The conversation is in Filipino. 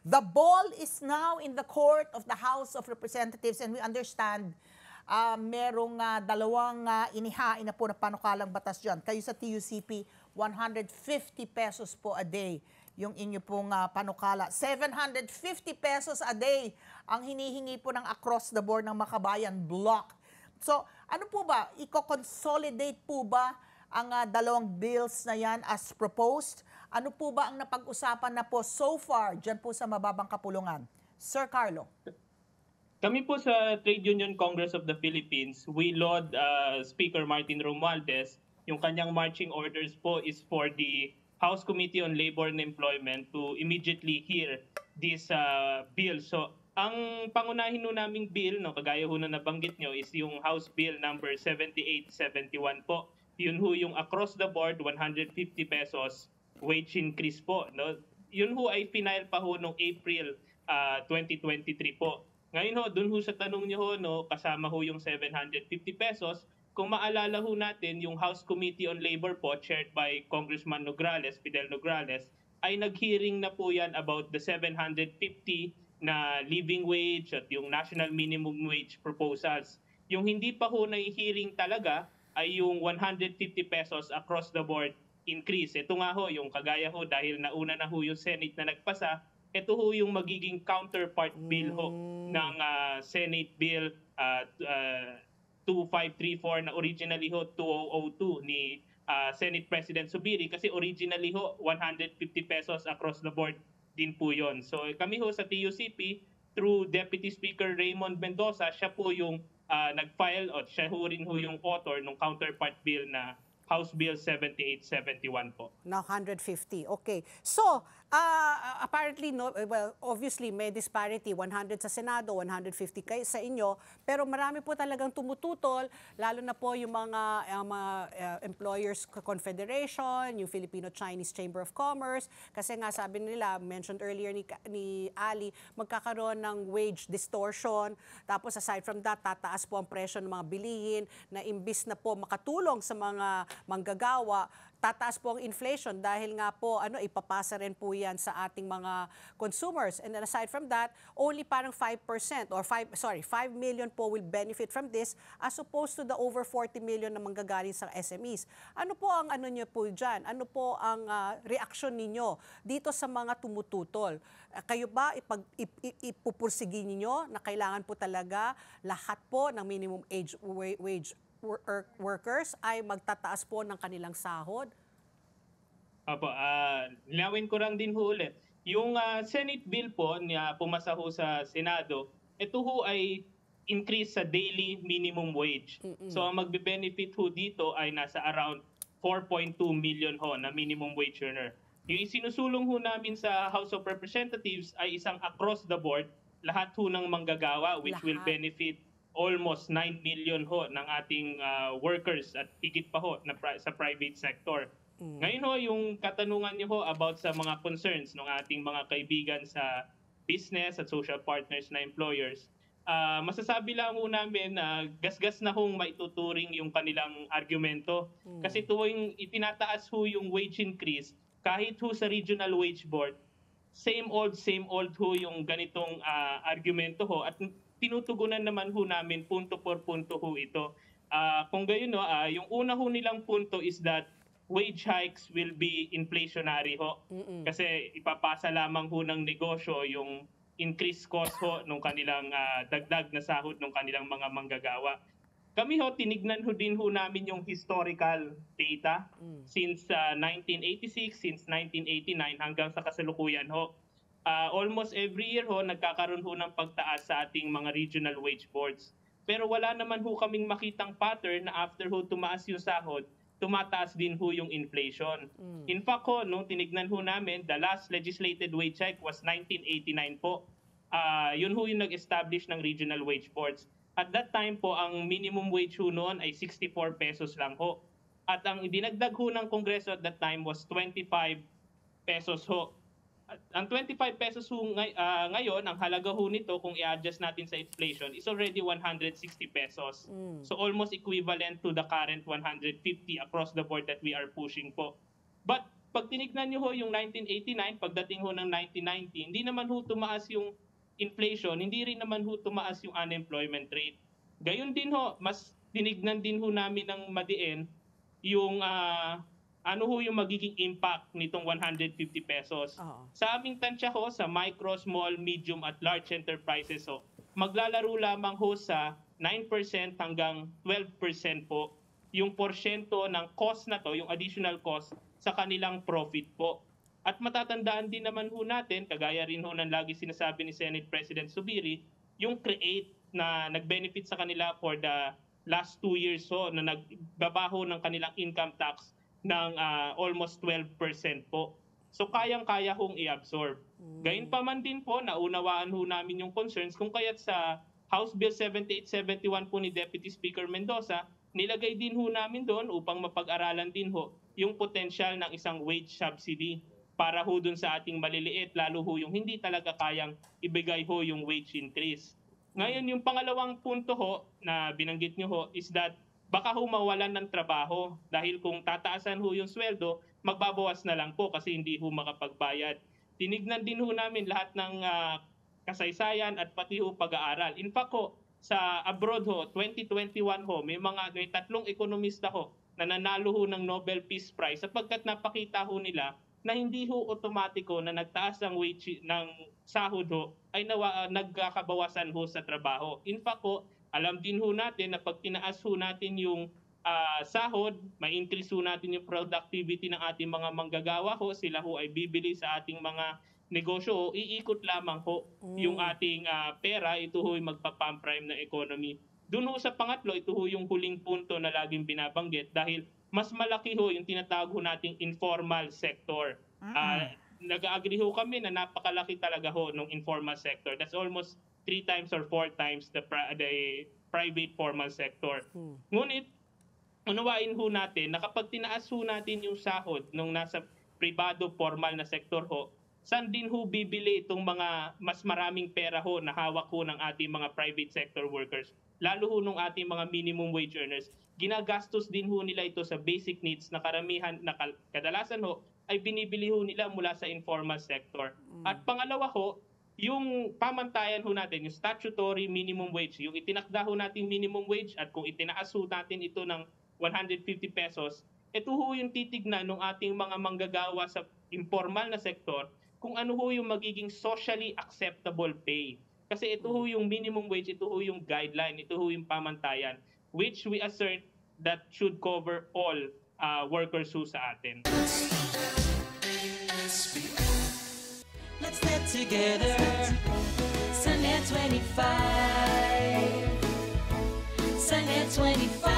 The ball is now in the court of the House of Representatives and we understand merong dalawang inihain na po na panukalang batas dyan. Kayo sa TUCP, 150 pesos po a day yung inyo pong panukala. 750 pesos a day ang hinihingi po ng across the board ng Makabayan Bloc. So, ano po ba? Iko-consolidate po ba ang dalawang bills na yan as proposed? Ano po ba ang napag-usapan na po so far dyan po sa mababang kapulungan? Sir Carlo. Kami po sa Trade Union Congress of the Philippines, we laud Speaker Martin Romualdez. Yung kanyang marching orders po is for the House Committee on Labor and Employment to immediately hear this bill. So, ang pangunahin ho naming bill, no, kagaya ho na nabanggit nyo, is yung House Bill number 7871 po. Yun ho yung across the board, 150 pesos wage increase po. No? Yun ho ay final pa ho noong April 2023 po. Ngayon ho, dun ho sa tanong niyo ho, no, kasama ho yung 750 pesos. Kung maalala ho natin, yung House Committee on Labor po, chaired by Congressman Nograles, Fidel Nograles, ay nag-hearing na po yan about the 750 na living wage at yung national minimum wage proposals. Yung hindi pa ho na-hearing talaga ay yung 150 pesos across the board increase. Ito nga ho, yung kagaya ho, dahil nauna na ho yung Senate na nagpasa, ito ho yung magiging counterpart bill ho ng Senate Bill 2534 na originally ho 2002 ni Senate President Zubiri, kasi originally ho 150 pesos across the board din po yon. So kami ho sa TUCP through Deputy Speaker Raymond Mendoza, siya po yung nag-file at siya ho rin ho yung author ng counterpart bill na House Bill 7871 po. Now 150. Okay. So, apparently, no, well, obviously may disparity. 100 sa Senado, 150 kay sa inyo. Pero marami po talagang tumututol, lalo na po yung mga Employers Confederation, yung Filipino-Chinese Chamber of Commerce. Kasi nga sabi nila, mentioned earlier ni Ali, magkakaroon ng wage distortion. Tapos aside from that, tataas po ang presyo ng mga bilihin na imbis na po makatulong sa mga manggagawa, tataas po ang inflation dahil nga po ipapasa rin po yan sa ating mga consumers. And then aside from that, only parang 5% or 5 million po will benefit from this as opposed to the over 40 million na manggagaling sa SMEs. Ano po ang niyo po dyan? Ano po ang reaksyon ninyo dito sa mga tumututol? Kayo ba ipupursigi ninyo na kailangan po talaga lahat po ng minimum wage workers ay magtataas po ng kanilang sahod? Opo, linawin ko lang din ho ulit. Yung Senate bill po na pumasa ho sa Senado, ito ho ay increase sa daily minimum wage. So ang magbe-benefit ho dito ay nasa around 4.2 million ho na minimum wage earner. Yung isinusulong ho namin sa House of Representatives ay isang across the board, lahat ho ng manggagawa, which will benefit almost 9 million ho ng ating workers at higit pa ho sa private sector. Ngayon ho, yung katanungan niyo ho about sa mga concerns ng ating mga kaibigan sa business at social partners na employers, masasabi lang ho namin na gasgas na hong maituturing yung kanilang argumento. Kasi tuwing itinataas ho yung wage increase, kahit ho sa Regional Wage Board, same old ho yung ganitong argumento ho at tinutugunan naman ho namin punto por punto ho ito. Kung gayon, no, yung una ho nilang punto is that wage hikes will be inflationary ho. Kasi ipapasa lamang ho ng negosyo yung increased cost ho ng kanilang dagdag na sahod ng kanilang mga manggagawa. Kami ho, tinignan ho din ho namin yung historical data since 1986, since 1989 hanggang sa kasalukuyan ho. Almost every year ho, nagkakaroon ho ng pagtaas sa ating mga regional wage boards. Pero wala naman ho kaming makitang pattern na after ho tumaas yung sahod, tumataas din ho yung inflation. In fact ho, nung tinignan ho namin, the last legislated wage hike was 1989 po. Yun ho yung nag-establish ng regional wage boards. At that time po, ang minimum wage ho noon ay 64 pesos lang ho. At ang dinagdag ho ng Kongreso at that time was 25 pesos ho. Ang 25 pesos ho ngayon, ang halaga ho nito kung i-adjust natin sa inflation is already 160 pesos. So almost equivalent to the current 150 across the board that we are pushing po. But pag tinignan niyo ho yung 1989, pagdating ho ng 1990, hindi naman ho tumaas yung inflation, hindi rin naman ho tumaas yung unemployment rate. Gayon din ho, mas tinignan din ho namin ng madiin yung ano ho yung magiging impact nitong 150 pesos. Oo. Sa aming tansya ho, sa micro, small, medium at large enterprises ho, maglalaro lamang ho sa 9% hanggang 12% po yung porsyento ng cost na to, yung additional cost sa kanilang profit po. At matatandaan din naman ho natin, kagaya rin ho ng lagi sinasabi ni Senate President Zubiri, yung CREATE na nag-benefit sa kanila for the last 2 years ho, na nagbabaho ng kanilang income tax ng almost 12% po. So kayang-kaya hong i-absorb. Gayunpaman din po, naunawaan ho namin yung concerns kung kaya't sa House Bill 7871 po ni Deputy Speaker Mendoza, nilagay din ho namin doon upang mapag-aralan din ho yung potensyal ng isang wage subsidy para ho dun sa ating maliliit, lalo ho yung hindi talaga kayang ibigay ho yung wage increase. Ngayon, yung pangalawang punto ho na binanggit nyo ho is that baka ho mawalan ng trabaho dahil kung tataasan ho yung sweldo, magbabawas na lang po kasi hindi ho makapagbayad. Tinignan din ho namin lahat ng kasaysayan at pati ho pag-aaral. In fact ho, sa abroad ho, 2021 ho, may tatlong ekonomista ho na nanalo ho ng Nobel Peace Prize sapagkat napakita ho nila na hindi ho otomatiko na nagtaas ang wage ng sahod ho ay nagkakabawasan ho sa trabaho. In fact ho, alam din ho natin na pag tinaas ho natin yung sahod, ma-increase ho natin yung productivity ng ating mga manggagawa ho, sila ho ay bibili sa ating mga negosyo, iikot lamang ho yung ating pera, ito ho yung magpa-pump prime ng economy. Doon ho sa pangatlo, ito ho yung huling punto na laging binabanggit dahil mas malaki ho yung tinatawag ho nating informal sector. Nag-agree ho kami na napakalaki talaga ho ng informal sector. That's almost 3 times or 4 times the private formal sector. Ngunit, unawain ho natin na kapag tinaas ho natin yung sahod nung nasa privado formal na sektor ho, saan din ho bibili itong mga mas maraming pera ho na hawak ho ng ating mga private sector workers, lalo ho ng ating mga minimum wage earners. Ginagastos din ho nila ito sa basic needs na karamihan, na kadalasan ho, ay binibili ho nila mula sa informal sector. At pangalawa ho, yung pamantayan ho natin, yung statutory minimum wage, yung itinakda ho natin minimum wage at kung itinaas ho natin ito ng 150 pesos, ito ho yung titignan ng ating mga manggagawa sa informal na sektor kung ano ho yung magiging socially acceptable pay. Kasi ito ho yung minimum wage, ito ho yung guideline, ito ho yung pamantayan, which we assert that should cover all workers ho sa atin. Let's get together, Sunday 25, Sunday 25.